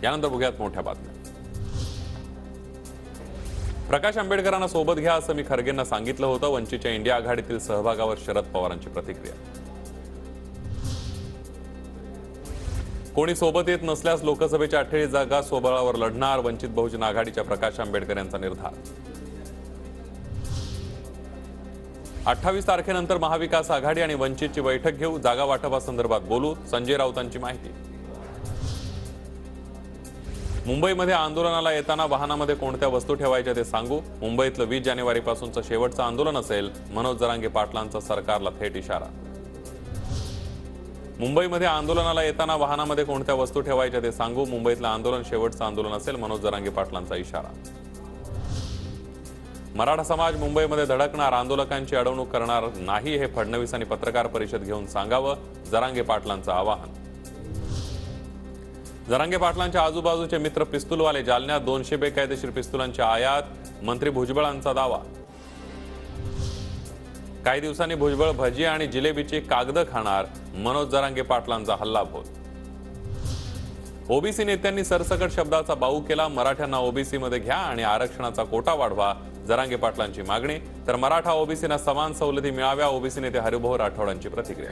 यानंतर बघूयात मोठ्या बातम्या। प्रकाश आंबेडकरांना सोबत घ्या असं मी खरगेंना सांगितलं होतं। वंचितच्या इंडिया आघाडीतील सहभागावर शरद पवारांची प्रतिक्रिया। कोणी सोबत येत नसल्यास लोकसभेच्या 28 जागा स्वबळावर लढणार, वंचित बहुजन आघाडीच्या प्रकाश आंबेडकर यांचा निर्धार। 28 तारखेनंतर महाविकास आघाडी आणि वंचितची बैठक घेऊ, जागा वाटपासंदर्भात बोलू, संजय राऊतांची माहिती। मुंबईमध्ये आंदोलनाला येताना वाहनामध्ये कोणत्या वस्तू ठेवायच्या ते सांगू, मुंबईतलं 20 जानेवारीपासूनचं शेवटचं आंदोलन असेल, मनोज जरांगे पाटलांचा सरकारला थेट इशारा। मुंबईमध्ये आंदोलनाला येताना वाहनामध्ये कोणत्या वस्तू ठेवायच्या ते सांगू, मुंबईतलं आंदोलन शेवटचं आंदोलन असेल, मनोज जरांगे पाटलांचा इशारा। मराठा समाज मुंबईमध्ये धडकणार, आंदोलकांची अडवणूक करणार नाही हे फडणवीसांनी पत्रकार परिषद घेऊन सांगावं, जरांगे पाटलांचं आवाहन। जरांगे पाटलांच्या आजूबाजूचे मित्र पिस्तूलवाले, जालन्यात 200 बेकायदेशीर पिस्तुलांची आयात, मंत्री भुजबळांचा दावा। काही दिवसांनी भुजबळ भजी आणि जिलेबीची कागदं खाणार, मनोज जरांगे पाटलांचा हल्लाबोल। ओबीसी नेत्यांनी सरसकट शब्दाचा बाऊ केला, मराठ्यांना ओबीसी मध्ये घ्या आणि आरक्षणाचा कोटा वाढवा, जरांगे पाटलांची मागणी। तर मराठा ओबीसींना समान सवलती मिळाव्या, ओबीसी नेते हरिभाऊ राठोडांची प्रतिक्रिया।